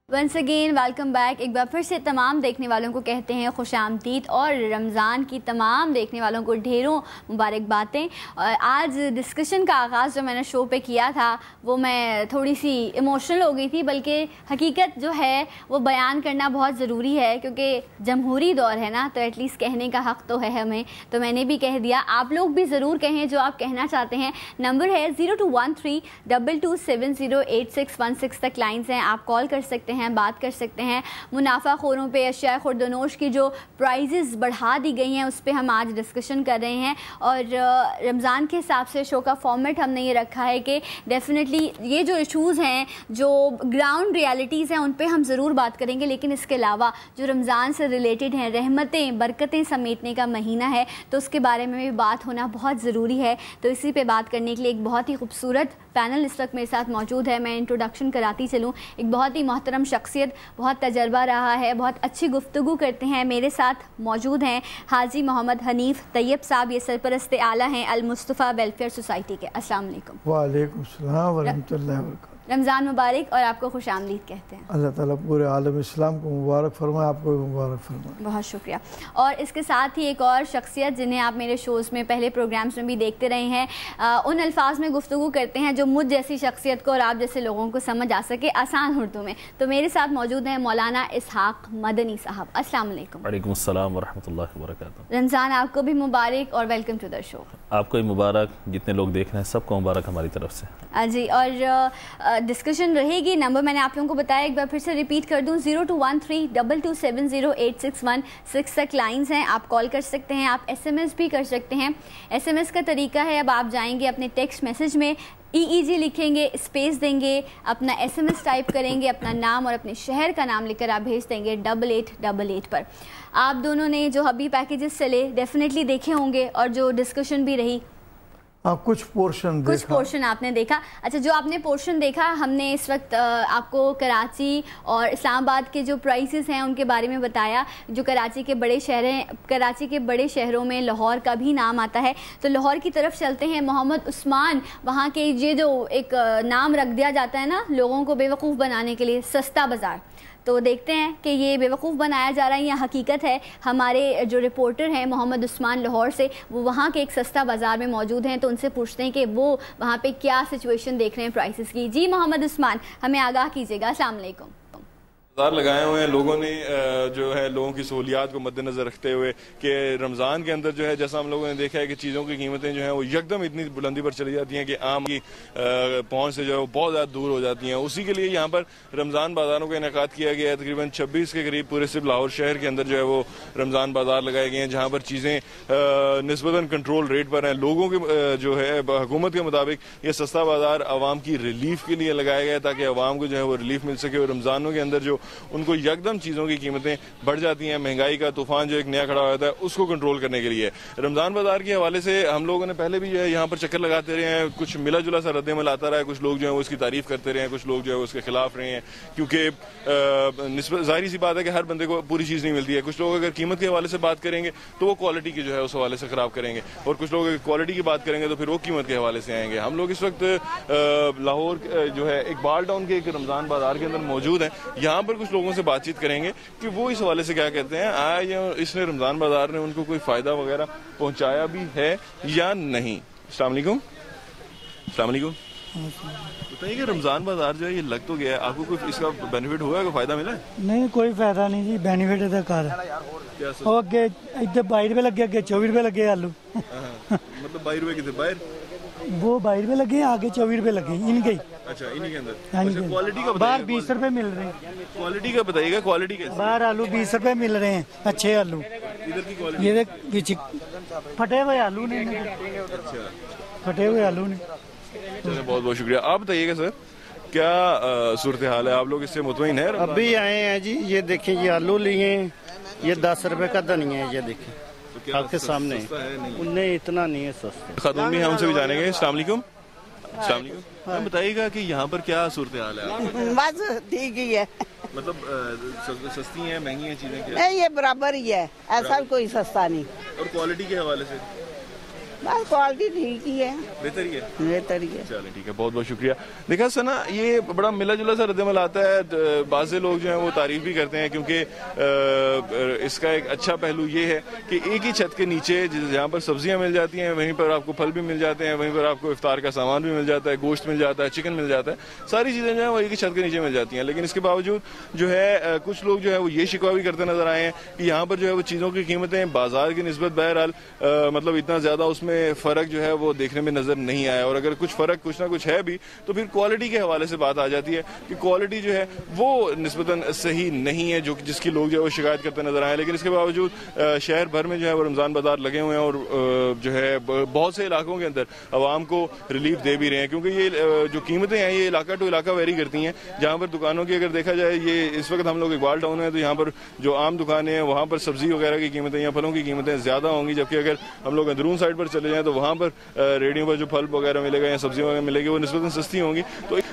Once again welcome back. एक बार फिर से तमाम देखने वालों को कहते हैं खुशामदीद और रमज़ान की तमाम देखने वालों को ढेरों मुबारकबादें। और आज डिस्कशन का आगाज़ जो मैंने शो पे किया था वो मैं थोड़ी सी इमोशनल हो गई थी, बल्कि हकीकत जो है वो बयान करना बहुत ज़रूरी है क्योंकि जमहूरी दौर है ना, तो एटलीस्ट कहने का हक़ तो है हमें। तो मैंने भी कह दिया, आप लोग भी ज़रूर कहें जो आप कहना चाहते हैं। नंबर है 021322708616 तक लाइन्स हैं, आप कॉल कर सकते हैं, बात कर सकते हैं। मुनाफाखोरों पे अशिया खुर्दनोश की जो प्राइजेस बढ़ा दी गई हैं उस पर हम आज डिस्कशन कर रहे हैं। और रमज़ान के हिसाब से शो का फॉर्मेट हमने ये रखा है कि डेफिनेटली ये जो इशूज़ हैं, जो ग्राउंड रियलिटीज़ हैं, उन पे हम ज़रूर बात करेंगे, लेकिन इसके अलावा जो रमज़ान से रिलेटेड हैं, रहमतें बरकतें समेटने का महीना है, तो उसके बारे में भी बात होना बहुत ज़रूरी है। तो इसी पे बात करने के लिए एक बहुत ही खूबसूरत पैनल इस वक्त मेरे साथ मौजूद है। मैं इंट्रोडक्शन कराती चलूँ। एक बहुत ही मोहतरम शख्सियत, बहुत तजर्बा रहा है, बहुत अच्छी गुफ्तगू करते हैं। मेरे साथ मौजूद हैं हाजी मोहम्मद हनीफ तैयब साहब, ये सरपरस्त आला हैं अल मुस्तफ़ा वेलफेयर सोसाइटी के। अस्सलाम वालेकुम। वालेकुम सलाम व रहमतुल्लाहि व बरकातहू। रमज़ान मुबारक और आपको खुशामदीद कहते हैं। अल्लाह ताला पूरे आलम इस्लाम को मुबारक फरमाए, आपको भी मुबारक फरमाए। बहुत शुक्रिया। और इसके साथ ही एक और शख्सियत जिन्हें आप मेरे शोज़ में पहले प्रोग्राम्स में भी देखते रहे हैं, उन अल्फाज में गुफ्तगू करते हैं जो मुझ जैसी शख्सियत को और आप जैसे लोगों को समझ आ सके आसान उर्दू में। तो मेरे साथ मौजूद हैं मौलाना इसहाक मदनी साहब। अस्सलाम वालेकुम। वालेकुम अस्सलाम व रहमतुल्लाहि व बरकातहू। रमज़ान आपको भी मुबारक और वेलकम टू द शो। आपको भी मुबारक, जितने लोग देख रहे हैं सबको मुबारक हमारी तरफ से। जी, और डिस्कशन रहेगी। नंबर मैंने आप लोगों को बताया, एक बार फिर से रिपीट कर दूं, 021322708616 तक लाइन्स हैं, आप कॉल कर सकते हैं, आप SMS भी कर सकते हैं। SMS का तरीका है, अब आप जाएंगे अपने टेक्स्ट मैसेज में EEG लिखेंगे, स्पेस देंगे, अपना SMS टाइप करेंगे, अपना नाम और अपने शहर का नाम लिखकर आप भेज देंगे 8888 पर। आप दोनों ने जो अभी पैकेजेस चले डेफिनेटली देखे होंगे, और जो डिस्कशन भी रही कुछ पोर्शन आपने देखा। अच्छा, जो आपने पोर्शन देखा, हमने इस वक्त आपको कराची और इस्लामाबाद के जो प्राइसेस हैं उनके बारे में बताया। जो कराची के बड़े शहर हैं, कराची के बड़े शहरों में लाहौर का भी नाम आता है, तो लाहौर की तरफ चलते हैं। मोहम्मद उस्मान, वहाँ के ये जो एक नाम रख दिया जाता है ना लोगों को बेवकूफ़ बनाने के लिए, सस्ता बाज़ार, तो देखते हैं कि ये बेवकूफ़ बनाया जा रहा है या हकीकत है। हमारे जो रिपोर्टर हैं मोहम्मद उस्मान लाहौर से, वो वहाँ के एक सस्ता बाज़ार में मौजूद हैं, तो उनसे पूछते हैं कि वो वहाँ पे क्या सिचुएशन देख रहे हैं प्राइसेस की। जी मोहम्मद उस्मान, हमें आगाह कीजिएगा। अस्सलाम वालेकुम। बाजार लगाए हुए हैं लोगों ने, जो है लोगों की सहूलियात को मद्देनजर रखते हुए कि रमज़ान के अंदर जो है, जैसा हम लोगों ने देखा है कि चीज़ों की कीमतें जो है वो यकदम इतनी बुलंदी पर चली जाती हैं कि आम की पहुंच से जो है वो बहुत ज़्यादा दूर हो जाती हैं। उसी के लिए यहाँ पर रमज़ान बाज़ारों का इनेकाद किया गया है। तकरीबन 26 के करीब पूरे सिर्फ लाहौर शहर के अंदर जो है वो रमज़ान बाज़ार लगाए गए हैं, जहाँ पर चीज़ें निस्बतन कंट्रोल रेट पर हैं। लोगों के जो है हुकूमत के मुताबिक ये सस्ता बाज़ार आवाम की रिलीफ के लिए लगाया गया है, ताकि आवाम को जो है वो रिलीफ मिल सके। और रमज़ानों के अंदर जो उनको यकदम चीज़ों की कीमतें बढ़ जाती हैं, महंगाई का तूफान जो एक नया खड़ा होता है उसको कंट्रोल करने के लिए रमज़ान बाज़ार के हवाले से हम लोगों ने पहले भी जो है यहाँ पर चक्कर लगाते रहे हैं। कुछ मिला जुला सा रद्दमल आता रहा है, कुछ लोग जो है उसकी तारीफ करते रहे हैं, कुछ लोग जो है उसके खिलाफ रहे हैं, क्योंकि जाहिर सी बात है कि हर बंदे को पूरी चीज़ नहीं मिलती है। कुछ लोग अगर कीमत के हवाले से बात करेंगे तो वो क्वालिटी की जो है उस हवाले से ख़राब करेंगे, और कुछ लोग अगर क्वालिटी की बात करेंगे तो फिर वो कीमत के हवाले से आएंगे। हम लोग इस वक्त लाहौर जो है इकबाल टाउन के एक रमज़ान बाज़ार के अंदर मौजूद हैं। यहाँ पर कुछ लोगों से बातचीत करेंगे कि वो इस हवाले से क्या कहते हैं, आया इसने रमज़ान बाज़ार ने उनको कोई फ़ायदा वगैरह पहुंचाया भी है या नहीं। अस्सलाम वालेकुम। अस्सलाम वालेकुम। बताइए कि रमज़ान बाज़ार जो है ये लग तो गया है, आपको कोई इसका बेनिफिट हुआ है, कोई फ़ायदा मिला है? नहीं, कोई फायदा नहीं जी, बेनिफिट इधर कर अगे इधर 22 रुपए लगे, अगे 24 रुपए लगे आलू। मतलब 22 रुपए कितने बाहर, वो 22 रुपए लगे, आगे 24 रुपए लगे इनके ही। अच्छा, इन्हीं के अंदर। हाँ जी। क्वालिटी का बाहर 20 रुपए मिल रहे हैं। क्वालिटी का बताइएगा, क्वालिटी कैसी? बाहर आलू 20 रुपए मिल रहे हैं, अच्छे आलू। इधर की क्वालिटी? ये पीछे फटे हुए आलू ने, अच्छा, फटे हुए आलू ने। चलिए, बहुत बहुत शुक्रिया। आप बताइएगा सर, क्या सूरत हाल है, आप लोग इससे मुतमईन है? अभी आए हैं जी, ये देखें, ये आलू लिए, ये 10 रुपए का धनिया है, ये देखें आपके सामने। नहीं, इतना नहीं है सस्ता। खातून भी हमसे भी जानेंगे। अस्सलाम वालेकुम। अस्सलाम वालेकुम। बताइएगा कि यहाँ पर क्या सूरत हाल है? बस ठीक ही है, मतलब सस्ती हैं, महंगी हैं चीजें क्या? नहीं, ये बराबर ही है, ऐसा कोई सस्ता नहीं। और क्वालिटी के हवाले से? बस क्वालिटी ठीक ही है, बेहतर ही है, बेहतर ही है। चलिए ठीक है, बहुत बहुत शुक्रिया। देखा सना, ये बड़ा मिला जुला सा रद्दमल आता है। बाज़े लोग जो हैं वो तारीफ भी करते हैं क्योंकि इसका एक अच्छा पहलू ये है कि एक ही छत के नीचे जहाँ पर सब्जियां मिल जाती हैं वहीं पर आपको फल भी मिल जाते हैं, वहीं पर आपको इफ्तार का सामान भी मिल जाता है, गोश्त मिल जाता है, चिकन मिल जाता है, सारी चीज़ें जो है वो एक ही छत के नीचे मिल जाती हैं। लेकिन इसके बावजूद जो है कुछ लोग जो है वो ये शिकवा भी करते नजर आए हैं कि यहाँ पर जो है वो चीज़ों की कीमतें बाजार की निस्बत बहरहाल मतलब इतना ज़्यादा उसमें फ़र्क जो है वो देखने में नज़र नहीं आया। और अगर कुछ फ़र्क कुछ ना कुछ है भी तो फिर क्वालिटी के हवाले से बात आ जाती है कि क्वालिटी जो है वो निस्बतन सही नहीं है, जो जिसकी लोग जो है वो शिकायत करते नजर आए। लेकिन इसके बावजूद शहर भर में जो है वो रमज़ान बाजार लगे हुए हैं और जो है बहुत से इलाकों के अंदर आवाम को रिलीफ दे भी रहे हैं, क्योंकि ये जो कीमतें हैं ये इलाका टू इलाका वेरी करती हैं। जहाँ पर दुकानों की अगर देखा जाए, ये इस वक्त हम लोग इकबाल टाउन में, तो यहाँ पर जो आम दुकानें हैं वहाँ पर सब्जी वगैरह की कीमतें या फलों की कीमतें ज़्यादा होंगी, जबकि अगर हम लोग अंदरून साइड पर चले जाएँ तो वहाँ पर रेडियो पर जो फल वगैरह मिलेगा या सब्जी वगैरह मिलेगी वो निस्बतन सस्ती होंगी।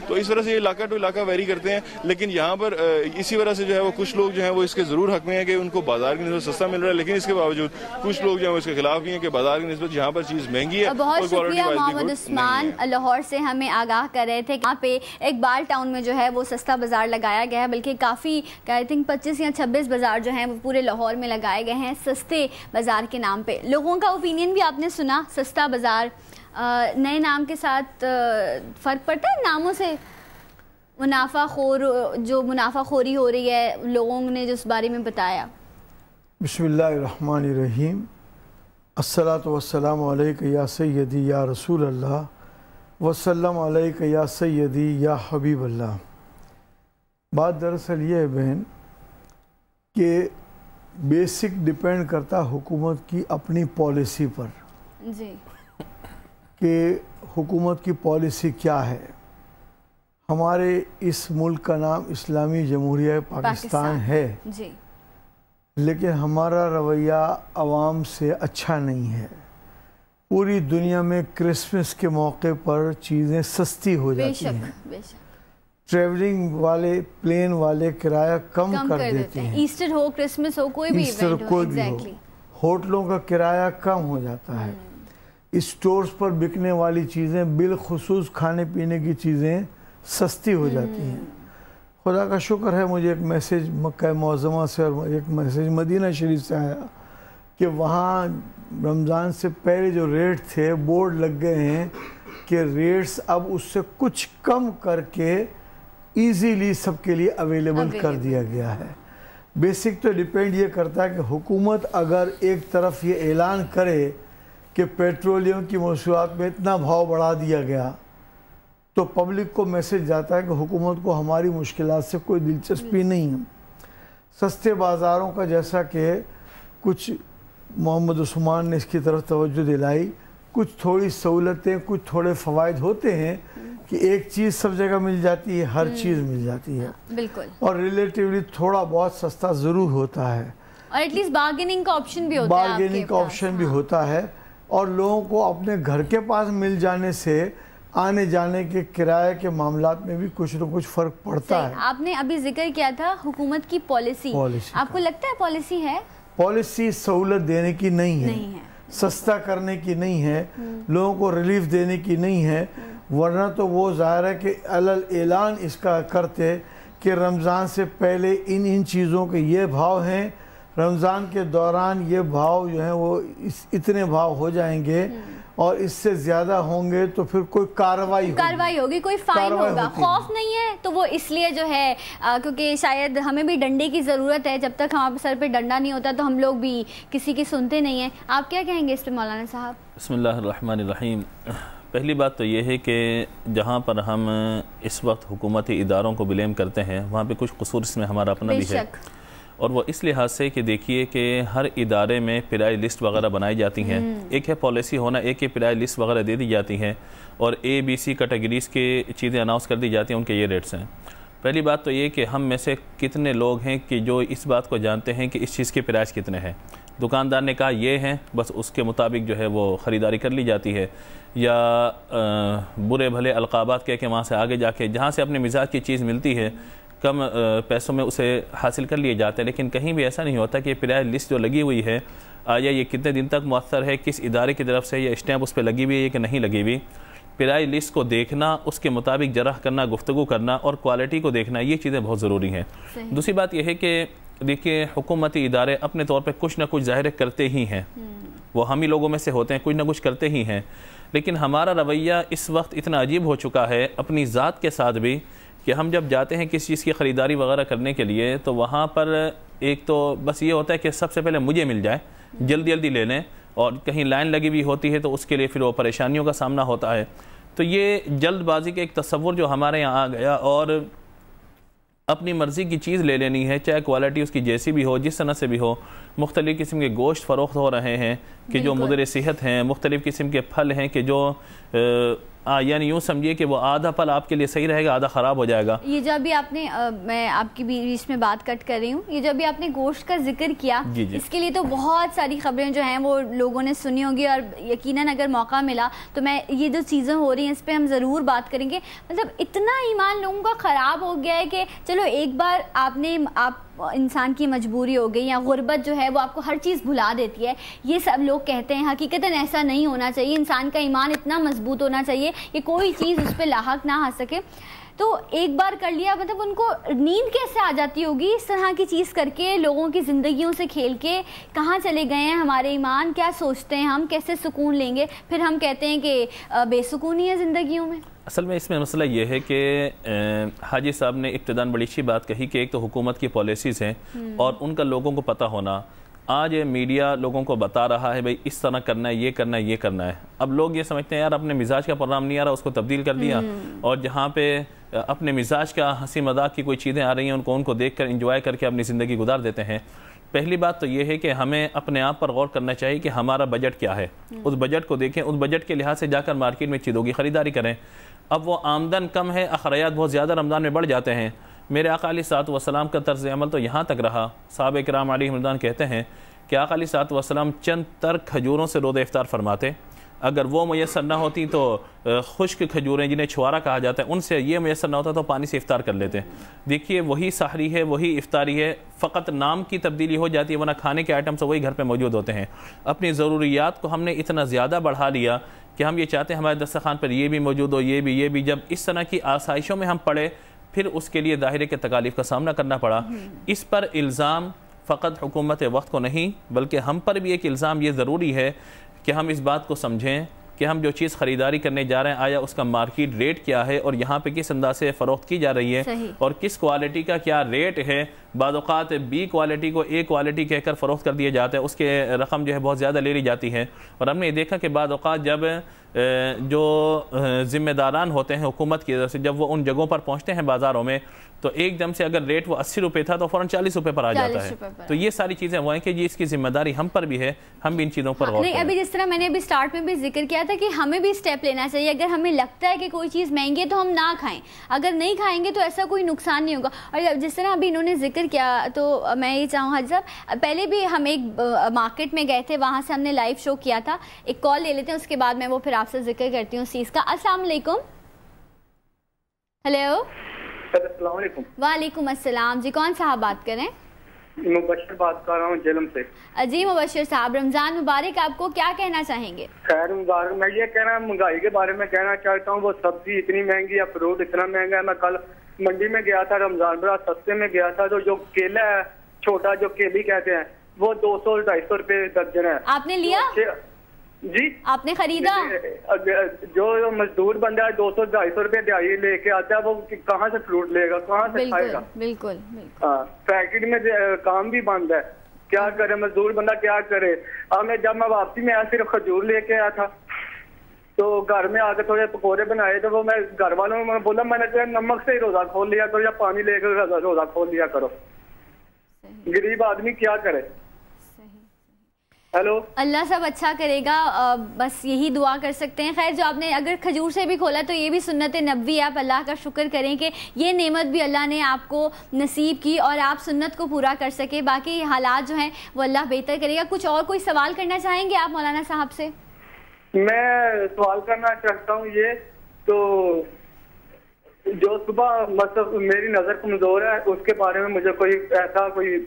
तो इस तरह से ये इलाका टू इलाका वेरी करते हैं। लेकिन यहाँ पर इसी वजह से जो है वो कुछ लोग जो है वो इसके ज़रूर हक में है कि उनको बाजार की निस्बत सस्ता मिल रहा है, लेकिन इसके बावजूद कुछ लोग जो है इसके खिलाफ भी हैं कि बाजार की निस्बत यहाँ पर चीज़ महंगी है। बहुत शुक्रिया मोहम्मद उस्मान लाहौर से हमें आगाह कर रहे थे। यहाँ पे इकबाल टाउन में जो है वो सस्ता बाजार लगाया गया है, बल्कि काफ़ी आई थिंक 25 या 26 बाजार जो हैं वो पूरे लाहौर में लगाए गए हैं सस्ते बाजार के नाम पे। लोगों का ओपिनियन भी आपने सुना, सस्ता बाजार नए नाम के साथ फ़र्क पड़ता है नामों से, जो मुनाफाखोरी हो रही है लोगों ने जो उस बारे में बताया। बिस्मिल्लाहिर्रहमानिर्रहीम, अस्सलातु वस्सलामु अलैका या सय्यदी या रसूल अल्लाह वसल्लम अलैका या सय्यदी या हबीब अल्लाह। बात दरअसल ये है बहन कि बेसिक डिपेंड करता हुकूमत की अपनी पॉलिसी पर जी, कि हुकूमत की पॉलिसी क्या है। हमारे इस मुल्क का नाम इस्लामी जमहूरिया पाकिस्तान है जी, लेकिन हमारा रवैया आवाम से अच्छा नहीं है। पूरी दुनिया में क्रिसमस के मौके पर चीज़ें सस्ती हो जाती हैं, ट्रैवलिंग वाले प्लेन वाले किराया कम कर देते हैं। ईस्टर हो, क्रिसमस हो, कोई भी इवेंट हो, कोई भी हो, होटलों का किराया कम हो जाता है। स्टोर्स पर बिकने वाली चीज़ें बिलखुसूस खाने पीने की चीज़ें सस्ती हो जाती हैं। खुदा का शुक्र है मुझे एक मैसेज मक्का मुअज़्ज़मा से और एक मैसेज मदीना शरीफ से आया कि वहाँ रमज़ान से पहले जो रेट थे बोर्ड लग गए हैं कि रेट्स अब उससे कुछ कम करके इजीली सबके लिए अवेलेबल कर दिया गया है। बेसिक तो डिपेंड ये करता है कि हुकूमत अगर एक तरफ ये ऐलान करे कि पेट्रोलियम की मसूआत में इतना भाव बढ़ा दिया गया तो पब्लिक को मैसेज जाता है कि हुकूमत को हमारी मुश्किलात से कोई दिलचस्पी नहीं है। सस्ते बाज़ारों का जैसा कि कुछ मोहम्मद उस्मान ने इसकी तरफ तवज्जो दिलाई, कुछ थोड़ी सहूलतें, कुछ थोड़े फ़वाइद होते हैं कि एक चीज़ सब जगह मिल जाती है, हर चीज़ मिल जाती है बिल्कुल, और रिलेटिवली थोड़ा बहुत सस्ता ज़रूर होता है और एटलीस्ट बार्गेनिंग का ऑप्शन भी होता है, बार्गेनिंग का ऑप्शन भी होता है और लोगों को अपने घर के पास मिल जाने से आने जाने के किराए के मामलात में भी कुछ न कुछ फ़र्क पड़ता है। आपने अभी जिक्र किया था हुकूमत की पॉलिसी आपको लगता है पॉलिसी है? पॉलिसी सहूलत देने की नहीं है, सस्ता करने की नहीं है, लोगों को रिलीफ देने की नहीं है, वरना तो वो ज़ाहिर है कि अलल ऐलान इसका करते कि रमज़ान से पहले इन चीज़ों के ये भाव हैं, रमज़ान के दौरान ये भाव जो हैं वो इतने भाव हो जाएंगे और इससे ज़्यादा होंगे तो फिर कोई कार्रवाई होगी, कोई फाइन होगा। खौफ नहीं है तो वो इसलिए जो है क्योंकि शायद हमें भी डंडे की ज़रूरत है, जब तक हमारे सर पे डंडा नहीं होता तो हम लोग भी किसी की सुनते नहीं हैं। आप क्या कहेंगे इस पर मौलाना साहब? बिस्मिल्लाहिर्रहमानिर्रहीम। पहली बात तो ये है कि जहाँ पर हम इस वक्त हुकूमती इदारों को ब्लेम करते हैं वहाँ पे कुछ कसूर इसमें हमारा अपना भी है, और वो इस लिहाज से कि देखिए कि हर इदारे में प्राइस लिस्ट वगैरह बनाई जाती हैं। एक है पॉलिसी होना, एक है प्राइस लिस्ट वगैरह दे दी जाती हैं और ABC कैटेगरीज़ की चीज़ें अनाउंस कर दी जाती हैं, उनके ये रेट्स हैं। पहली बात तो ये कि हम में से कितने लोग हैं कि जो इस बात को जानते हैं कि इस चीज़ के प्राइस कितने हैं। दुकानदार ने कहा ये हैं, बस उसके मुताबिक जो है वो ख़रीदारी कर ली जाती है, या बुरे भले अलक़ाबात कह के वहाँ से आगे जाके जहाँ से अपने मिजाज की चीज़ मिलती है कम पैसों में उसे हासिल कर लिए जाते हैं। लेकिन कहीं भी ऐसा नहीं होता कि प्राइस लिस्ट जो लगी हुई है आया ये कितने दिन तक मुअत्तर है, किस इदारे की तरफ से ये स्टैंप उस पर लगी हुई है कि नहीं लगी हुई, प्राइस लिस्ट को देखना, उसके मुताबिक जरह करना, गुफ्तगू करना और क्वालिटी को देखना, ये चीज़ें बहुत ज़रूरी हैं। दूसरी बात यह है कि देखिए हुकूमती इदारे अपने तौर पे कुछ ना कुछ ज़ाहिर करते ही हैं, वो हम ही लोगों में से होते हैं, कुछ ना कुछ करते ही हैं, लेकिन हमारा रवैया इस वक्त इतना अजीब हो चुका है अपनी ज़ात के साथ भी कि हम जब जाते हैं किसी चीज़ की ख़रीदारी वगैरह करने के लिए तो वहाँ पर एक तो बस ये होता है कि सबसे पहले मुझे मिल जाए, जल्दी जल्दी ले लें, और कहीं लाइन लगी हुई होती है तो उसके लिए फिर वो परेशानियों का सामना होता है। तो ये जल्दबाजी का एक तस्वुर जो हमारे यहाँ आ गया और अपनी मर्ज़ी की चीज़ ले लेनी है, चाहे क्वालिटी उसकी जैसी भी हो, जिस तरह से भी हो। मुख्तलिफ़ किस्म के गोश्त फ़रोख्त हो रहे हैं कि जो मुदर सेहत हैं, मुख्तलिफ़ किस्म के फल हैं कि जो यानी यूँ समझिए कि वो आधा फल आपके लिए सही रहेगा, आधा ख़राब हो जाएगा। ये जब भी आपने मैं आपकी बीच में बात कट कर रही हूँ, ये जब भी आपने गोश्त का जिक्र किया, इसके लिए तो बहुत सारी खबरें जो हैं वो लोगों ने सुनी होंगी और यकीनन अगर मौका मिला तो मैं ये जो चीज़ें हो रही हैं इस पर हम ज़रूर बात करेंगे। मतलब इतना ईमान लोगों का ख़राब हो गया है कि चलो एक बार आप इंसान की मजबूरी हो गई या गुर्बत जो है वो आपको हर चीज़ भुला देती है, ये सब लोग कहते हैं। हकीकतन ऐसा नहीं होना चाहिए, इंसान का ईमान इतना मजबूत होना चाहिए कि कोई चीज़ उस पर लाहक ना आ सके। तो एक बार कर लिया, मतलब उनको नींद कैसे आ जाती होगी इस तरह की चीज़ करके, लोगों की ज़िंदगियों से खेल के। कहाँ चले गए हैं हमारे ईमान, क्या सोचते हैं हम, कैसे सुकून लेंगे, फिर हम कहते हैं कि बेसुकूनी है ज़िंदगियों में। असल में इसमें मसला ये है कि हाजी साहब ने इब्तिदान बड़ी अच्छी बात कही कि एक तो हुकूमत की पॉलिसीज़ हैं और उनका लोगों को पता होना। आज मीडिया लोगों को बता रहा है भाई इस तरह करना है, ये करना है, ये करना है। अब लोग ये समझते हैं यार अपने मिजाज का प्रोग्राम नहीं आ रहा, उसको तब्दील कर दिया, और जहाँ पे अपने मिजाज का हंसी मजाक की कोई चीज़ें आ रही हैं उनको देख कर इंजॉय करके अपनी ज़िंदगी गुजार देते हैं। पहली बात तो ये है कि हमें अपने आप पर गौर करना चाहिए कि हमारा बजट क्या है, उस बजट को देखें, उस बजट के लिहाज से जाकर मार्केट में चीज़ों की ख़रीदारी करें। अब वो आमदन कम है, अखरायात बहुत ज़्यादा रमज़ान में बढ़ जाते हैं। मेरे आका अलैहिस्सलातु वस्सलाम का तर्ज़ अमल तो यहाँ तक रहा, सहाबा किराम अलैहिम कहते हैं कि आका अलैहिस्सलातु वस्सलाम चंद तर खजूरों से रोज़ा इफ्तार फरमाते, अगर वो मुयसर ना होती तो खुश्क खजूरें जिन्हें छुआरा कहा जाता है उनसे ये मुयसर ना होता तो पानी से इफ्तार कर लेते। देखिए वही सहरी है, वही इफ्तारी है, फ़कत नाम की तब्दीली हो जाती है, वरना खाने के आइटम से वही घर पे मौजूद होते हैं। अपनी ज़रूरियात को हमने इतना ज़्यादा बढ़ा लिया कि हम ये चाहते हैं हमारे दस्तरखान पर ये भी मौजूद हो, ये भी। जब इस तरह की आसाइशों में हम पड़े फिर उसके लिए ज़ाहिर के तकालीफ का सामना करना पड़ा। इस पर इल्ज़ाम फ़कत हुकूमत वक्त को नहीं बल्कि हम पर भी एक इल्ज़ाम ये ज़रूरी है कि हम इस बात को समझें कि हम जो चीज़ ख़रीदारी करने जा रहे हैं आया उसका मार्केट रेट क्या है और यहाँ पे किस अंदाज से फ़रोख्त की जा रही है और किस क्वालिटी का क्या रेट है। बाद औक़ात बी क्वालिटी को ए क्वालिटी कहकर फ़रोख्त कर दिया जाता है, उसके रकम जो है बहुत ज़्यादा ले ली जाती है। और हमने देखा कि बाद औक़ात जब जो ज़िम्मेदारान होते हैं हुकूमत की तरफ से जब वो उन जगहों पर पहुँचते हैं बाज़ारों में तो एकदम से अगर रेट वो 80 रुपये था तो फ़ौरन 40 रुपये पर आ जाता है। तो ये सारी चीज़ें वो हैं कि जी इसकी जिम्मेदारी हम पर भी है, हम भी इन चीज़ों पर गौर करें। अभी जिस तरह मैंने अभी स्टार्ट में भी जिक्र किया था कि हमें भी स्टेप लेना चाहिए। अगर हमें लगता है कि कोई चीज़ महंगी है तो हम ना खाएं, अगर नहीं खाएंगे तो ऐसा कोई नुकसान नहीं होगा। और जिस तरह अभी इन्होंने जिक्र किया तो मैं ये चाहूँ हाजी साहब, पहले भी हम एक मार्केट में गए थे, वहाँ से हमने लाइव शो किया था। एक कॉल ले लेते हैं, उसके बाद मैं वो फिर आपसे जिक्र करती हूँ इस चीज़ का। अस्सलाम वालेकुम। हेलो वालेकुम अस्सलाम जी, कौन साहब बात करें? मुबशर बात कर रहा हूँ जेलम से। जी मुबशर साहब, रमज़ान मुबारक, आपको क्या कहना चाहेंगे? खैर मुबारक। मैं ये कहना महंगाई के बारे में कहना चाहता हूँ, वो सब्जी इतनी महंगी है, फ्रूट इतना महंगा है। मैं कल मंडी में गया था, रमजान बड़ा सस्ते में गया था, तो जो केला है छोटा जो केली कहते हैं वो 200-250 रुपए दर्जन है। आपने लिया? जी आपने खरीदा? जो मजदूर बंदा है 200-250 रुपए दिहाड़ी लेके आता है, वो कहाँ से फ्रूट लेगा, कहाँ से खाएगा? बिल्कुल। फैक्ट्री में काम भी बंद है, क्या करे मजदूर बंदा, क्या करे? जब मैं वापसी में आया सिर्फ खजूर लेके आया था, तो घर में आके थोड़े पकौड़े बनाए, तो वो मैं घर वालों में बोला मैंने नमक से ही रोजा खोल लिया करो या पानी लेकर रोजा खोल लिया करो। गरीब आदमी क्या करे? हेलो, अल्लाह सब अच्छा करेगा, बस यही दुआ कर सकते हैं। खैर जो आपने अगर खजूर से भी खोला तो ये भी सुन्नत नबवी, आप अल्लाह का शुक्र करें कि ये नेमत भी अल्लाह ने आपको नसीब की और आप सुन्नत को पूरा कर सके। बाकी हालात जो हैं वो अल्लाह बेहतर करेगा। कुछ और कोई सवाल करना चाहेंगे आप मौलाना साहब से? मैं सवाल करना चाहता हूँ ये, तो जो सुबह मतलब मेरी नज़र कमज़ोर है उसके बारे में मुझे कोई ऐसा कोई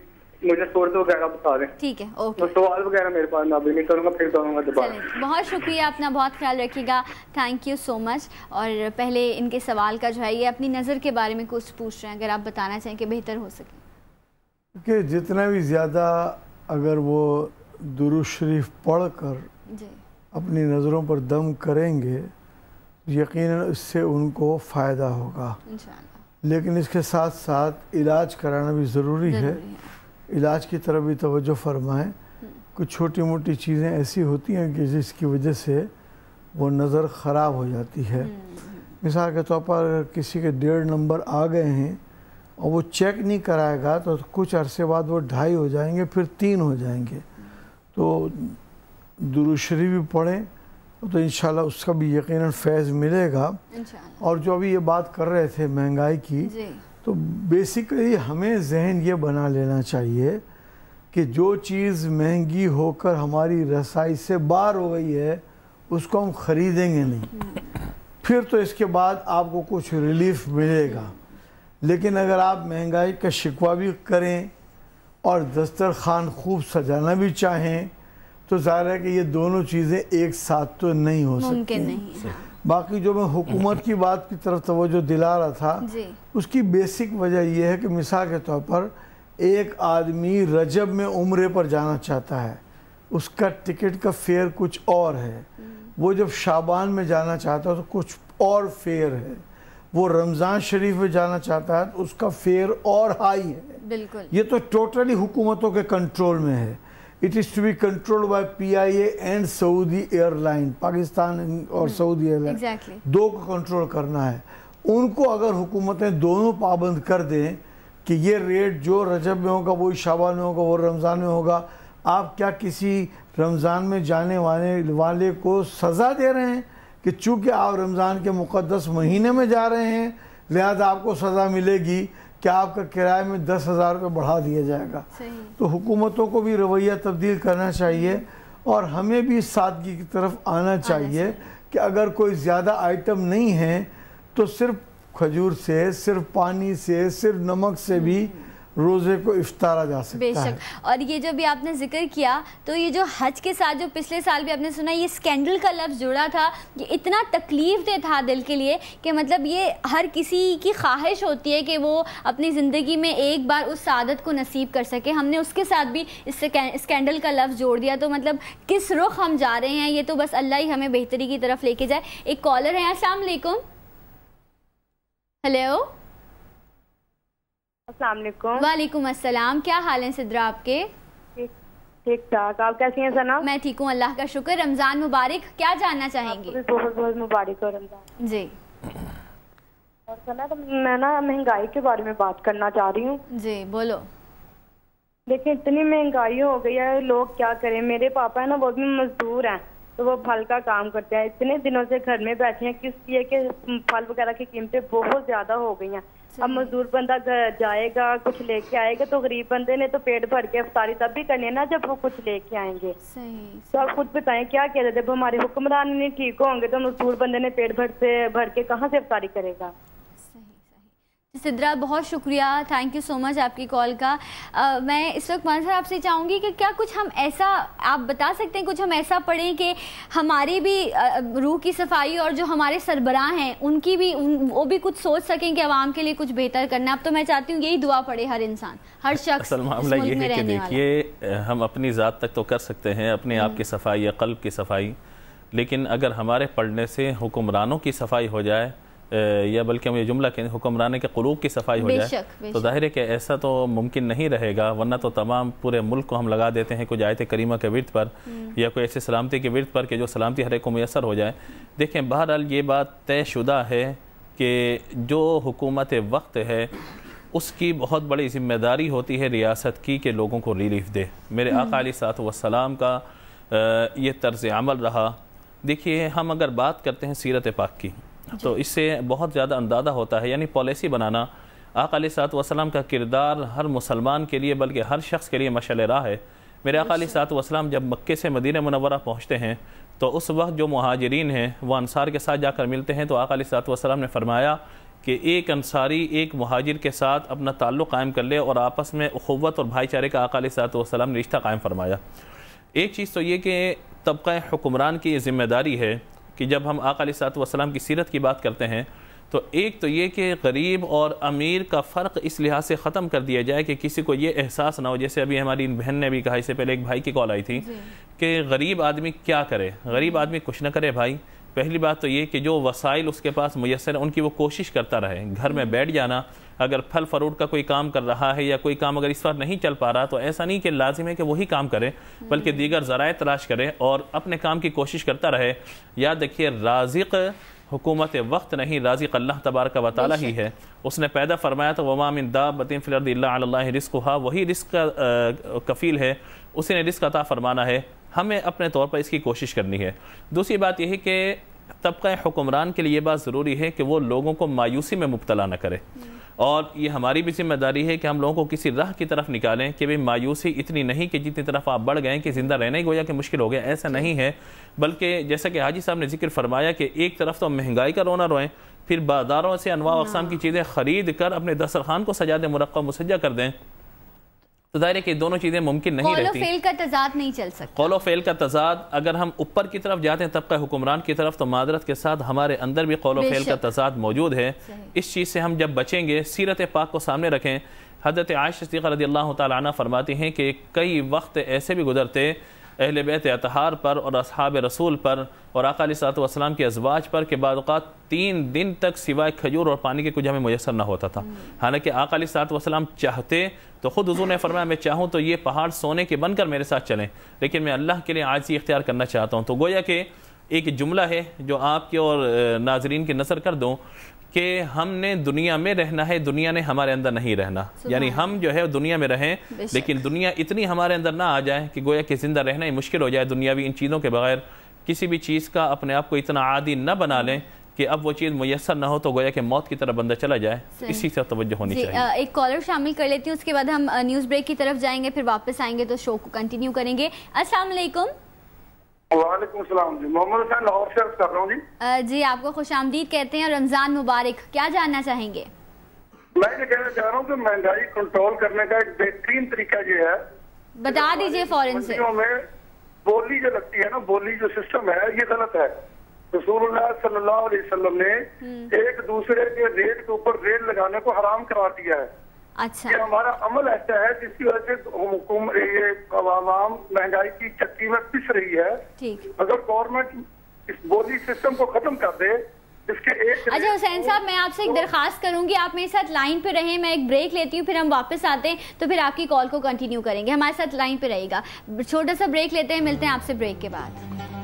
मुझे सोर्स वगैरह बता दें। ठीक है, ओके। तो सवाल वगैरह मेरे पास अभी नहीं करूँगा, फिर करूँगा दोबारा। बहुत शुक्रिया, अपना बहुत ख्याल रखिएगा, थैंक यू सो मच। और पहले इनके सवाल का जो है ये अपनी नज़र के बारे में कुछ पूछ रहे हैं, अगर आप बताना चाहें कि बेहतर हो सके। कि जितना भी ज़्यादा अगर वो दुरूद शरीफ पढ़ कर अपनी नज़रों पर दम करेंगे यकीनन इससे उनको फ़ायदा होगा, लेकिन इसके साथ साथ इलाज कराना भी ज़रूरी है। इलाज की तरफ भी तवज्जो फरमाएं। कुछ छोटी मोटी चीज़ें ऐसी होती हैं कि जिसकी वजह से वो नज़र ख़राब हो जाती है। मिसाल के तौर पर अगर किसी के 1.5 नंबर आ गए हैं और वो चेक नहीं कराएगा तो कुछ अरसे बाद वो 2.5 हो जाएंगे, फिर 3 हो जाएंगे। तो दुरूद शरीफ भी पढ़ें तो इंशाल्लाह उसका भी यकीनन फैज़ मिलेगा। और जो अभी ये बात कर रहे थे महंगाई की, तो बेसिकली हमें जहन ये बना लेना चाहिए कि जो चीज़ महंगी होकर हमारी रसाई से बाहर हो गई है उसको हम ख़रीदेंगे नहीं, फिर तो इसके बाद आपको कुछ रिलीफ मिलेगा। लेकिन अगर आप महंगाई का शिकवा भी करें और दस्तरखान खूब सजाना भी चाहें तो ज़ाहिर है कि ये दोनों चीज़ें एक साथ तो नहीं हो सकती। नहीं। बाकी जो मैं हुकूमत की बात की तरफ तवज्जो दिला रहा था, उसकी बेसिक वजह यह है कि मिसाल के तौर पर एक आदमी रजब में उम्रे पर जाना चाहता है, उसका टिकट का फेयर कुछ और है। वो जब शाबान में जाना चाहता है तो कुछ और फेयर है। वो रमज़ान शरीफ में जाना चाहता है तो उसका फेयर और हाई है। बिल्कुल, ये तो टोटली हुकूमतों के कंट्रोल में है। It is to be controlled by PIA and Saudi airline, Pakistan और सऊदी एयरलाइन दो को कंट्रोल करना है। उनको अगर हुकूमतें दोनों पाबंद कर दें कि ये रेट जो रजब में होगा वही शाबान में होगा, वो रमज़ान में होगा, आप क्या किसी रमज़ान में जाने वाले को सज़ा दे रहे हैं कि चूँकि आप रमज़ान के मुक़द्दस महीने में जा रहे हैं लिहाजा आपको सज़ा मिलेगी कि आपका किराए में 10,000 रुपये बढ़ा दिया जाएगा। तो हुकूमतों को भी रवैया तब्दील करना चाहिए और हमें भी सादगी की तरफ आना चाहिए कि अगर कोई ज़्यादा आइटम नहीं है तो सिर्फ खजूर से, सिर्फ पानी से, सिर्फ नमक से भी रोज़े को इफ्तारा जा सकता है। और ये जो भी आपने जिक्र किया तो ये जो हज के साथ जो पिछले साल भी आपने सुना ये स्कैंडल का लफ्ज़ जुड़ा था, ये इतना तकलीफ दे था दिल के लिए कि मतलब ये हर किसी की ख्वाहिश होती है कि वो अपनी ज़िंदगी में एक बार उस सादत को नसीब कर सके। हमने उसके साथ भी इस स्कैंडल का लफ्ज़ जोड़ दिया। तो मतलब किस रुख हम जा रहे हैं ये तो बस अल्लाह ही हमें बेहतरी की तरफ लेके जाए। एक कॉलर है, अस्सलाम वालेकुम। हेलो, वालेकुम अस्सलाम, क्या हाल है सिद्रा आपके? ठीक ठाक, आप कैसी हैं सना? मैं ठीक हूँ, अल्लाह का शुक्र। रमज़ान मुबारक, क्या जानना चाहेंगी? बहुत बहुत मुबारक हो रमज़ान जी। और सना तो मैं ना महंगाई के बारे में बात करना चाह रही हूँ। जी बोलो। देखिए इतनी महंगाई हो गई है, लोग क्या करें। मेरे पापा है ना वो भी मजदूर हैं तो वो फल का काम करते हैं। इतने दिनों से घर में बैठे हैं किस लिए कि फल वगैरह की कीमतें बहुत ज्यादा हो गई हैं। अब मजदूर बंदा जाएगा कुछ लेके आएगा तो गरीब बंदे ने तो पेट भर के इफ्तारी तब भी करनी है ना जब वो कुछ लेके आएंगे। तो आप खुद बताएं क्या कह रहे थे, जब हमारे हुक्मरान नहीं ठीक होंगे तो मजदूर बंदे ने पेट भर के कहाँ से इफ्तारी करेगा। सिद्रा बहुत शुक्रिया, थैंक यू सो मच आपकी कॉल का। मैं इस वक्त मंजर आपसे चाहूँगी कि क्या कुछ हम ऐसा आप बता सकते हैं, कुछ हम ऐसा पढ़ें कि हमारी भी रूह की सफाई और जो हमारे सरबराह हैं उनकी भी वो भी कुछ सोच सकें कि आवाम के लिए कुछ बेहतर करना। अब तो मैं चाहती हूँ यही दुआ पढ़े हर इंसान, हर शख्स। असल मामला ये है कि देखिए हम अपनी ज़ात तक तो कर सकते हैं अपने आप की सफाई या क़ल्ब की सफाई, लेकिन अगर हमारे पढ़ने से हुक्मरानों की सफाई हो जाए या बल्कि हम ये जुमला कहें हुक्मरान के क़ुलूब की सफाई हो जाए तो जाहिर है कि ऐसा तो मुमकिन नहीं रहेगा। वरना तो तमाम पूरे मुल्क को हम लगा देते हैं कुछ आयत करीमा के विर्द पर या कोई ऐसे सलामती के विर्द पर कि जो सलामती हर एक को मैसर हो जाए। देखें बहरहाल ये बात तयशुदा है कि जो हुकूमत वक्त है उसकी बहुत बड़ी ज़िम्मेदारी होती है रियासत की कि लोगों को रिलीफ दे। मेरे आका अलैहिस्सलातु वस्सलाम का ये तर्ज़ अमल रहा। देखिए हम अगर बात करते हैं सीरत पाक की तो इससे बहुत ज़्यादा अंदाज़ा होता है, यानी पॉलिसी बनाना। आका अलैहिस्सलातु वस्सलाम का किरदार हर मुसलमान के लिए बल्कि हर शख्स के लिए मशअल राह है। मेरे आका अलैहिस्सलातु वस्सलाम जब मक्के से मदीना मुनव्वरा पहुँचते हैं तो उस वक्त जो मुहाजिरीन हैं वो अंसार के साथ जाकर मिलते हैं तो आका अलैहिस्सलातु वस्सलाम ने फरमाया कि एक अंसारी एक मुहाजिर के साथ अपना ताल्लुक़ कायम कर ले और आपस में उख़्वत और भाईचारे का आका अलैहिस्सलाम ने रिश्ता कायम फरमाया। एक चीज़ तो ये कि तबक़ा हुक्मरान की ज़िम्मेदारी है कि जब हम आका अलैहिस्सलाम की सीरत की बात करते हैं तो एक तो ये कि गरीब और अमीर का फ़र्क इस लिहाज से ख़त्म कर दिया जाए कि किसी को ये एहसास ना हो, जैसे अभी हमारी बहन ने भी कहा, इससे पहले एक भाई की कॉल आई थी कि गरीब आदमी क्या करे। गरीब आदमी कुछ ना करे भाई। पहली बात तो ये कि जो वसाइल उसके पास मुयस्सर है उनकी वो कोशिश करता रहे। घर में बैठ जाना, अगर फल फ्रूट का कोई काम कर रहा है या कोई काम अगर इस बार नहीं चल पा रहा तो ऐसा नहीं कि लाजिम है कि वही काम करे, बल्कि दीगर ज़राए तलाश करे और अपने काम की कोशिश करता रहे। याद रखिए, राज़िक़ हुकूमत वक्त नहीं, राज़िक़ अल्लाह तबारक व तआला ही है। उसने पैदा फरमाया तो वमा मिन दाब्बतिन फिल अर्दि इल्ला अलल्लाहि रिज़्क़ुहा, वही रिज़्क़ का कफ़ील है, उसी ने रिज़्क़ अता फरमाना है। हमें अपने तौर पर इसकी कोशिश करनी है। दूसरी बात यह है कि तबक़ा हुक्मरान के लिए ये बात ज़रूरी है कि वो लोगों को मायूसी में मुब्तला न करे, और ये हमारी भी जिम्मेदारी है कि हम लोगों को किसी राह की तरफ निकालें कि भाई मायूसी इतनी नहीं कि जितनी तरफ आप बढ़ गए कि ज़िंदा रहना ही गोया कि मुश्किल हो गया। ऐसा नहीं है, बल्कि जैसा कि हाजी साहब ने जिक्र फरमाया कि एक तरफ तो महंगाई का रोना रोएं, फिर बाज़ारों से अनवा अक़साम की चीज़ें ख़रीद कर अपने दस्तरखान को सजा दें, मुरक्कब मुसज्जा कर दें, तो दायरे की दोनों चीज़ें मुमकिन नहीं रहती। फेल का तजाद नहीं चल सकता। कौलो फेल का तजाद, अगर हम ऊपर की तरफ जाते हैं तबका हुक्मरान की तरफ, तो मादरत के साथ हमारे अंदर भी कौलो फेल का तजाद मौजूद है। इस चीज़ से हम जब बचेंगे, सीरत पाक को सामने रखें। हज़रत आयशा सिद्दीक़ा रज़ियल्लाहु तआला अन्हा फरमाती हैं कि कई वक्त ऐसे भी गुजरते अहले बैत अतहार पर और असहाब रसूल पर और आका अलैहिस्सलाम के अज़वाज पर के बाद 3 दिन तक सिवाय खजूर और पानी के कुछ हमें मुयस्सर न होता था। हालांकि आका अलैहिस्सलाम चाहते तो खुद हुज़ूर ने फरमाया, मैं चाहूँ तो ये पहाड़ सोने के बनकर मेरे साथ चलें, लेकिन मैं अल्लाह के लिए आजिज़ी इख्तियार करना चाहता हूँ। तो गोया कि एक जुमला है जो आपके और नाजरीन की नज़र कर दूँ कि हमने दुनिया में रहना है, दुनिया ने हमारे अंदर नहीं रहना। यानी हम जो है दुनिया में रहें, लेकिन दुनिया इतनी हमारे अंदर ना आ जाए कि गोया कि ज़िंदा रहना ही मुश्किल हो जाए। दुनियावी इन चीज़ों के बगैर किसी भी चीज़ का अपने आप को इतना आदी न बना लें कि अब वो चीज़ मुयस्सर ना हो तो गोया कि मौत की तरफ बंदा चला जाए। इसी से तवज्जो होनी चाहिए। एक कॉलर शामिल कर लेती हूँ, उसके बाद हम न्यूज़ ब्रेक की तरफ जाएंगे, फिर वापस आएंगे तो शो को कंटिन्यू करेंगे। अस्सलाम वालेकुम। वालेकुम सलाम जी, मोहम्मद हुसैन लाहौर से कर रहा हूँ जी। जी आपको खुशामदीद कहते हैं, रमज़ान मुबारक। क्या जानना चाहेंगे? मैं ये कहना चाह रहा हूँ कि महंगाई कंट्रोल करने का एक बेहतरीन तरीका ये है, बता दीजिए फौरन से। में बोली जो लगती है ना, बोली जो सिस्टम है ये गलत है। रसूलुल्लाह सल्लल्लाहु अलैहि वसल्लम ने एक दूसरे के रेट के ऊपर रेट लगाने को हराम करा दिया है। अच्छा, ये हमारा अमल ऐसा है जिसकी वजह से ये आवाम महंगाई की चक्की में पिस रही है। ठीक, अगर गवर्नमेंट इस बोली सिस्टम को खत्म कर दे, इसके एक अच्छा हुसैन साहब, मैं आपसे एक दरखास्त करूंगी, आप मेरे साथ लाइन पे रहें, मैं एक ब्रेक लेती हूँ, फिर हम वापस आते हैं तो फिर आपकी कॉल को कंटिन्यू करेंगे। हमारे साथ लाइन पे रहेगा, छोटा सा ब्रेक लेते हैं, मिलते हैं आपसे ब्रेक के बाद।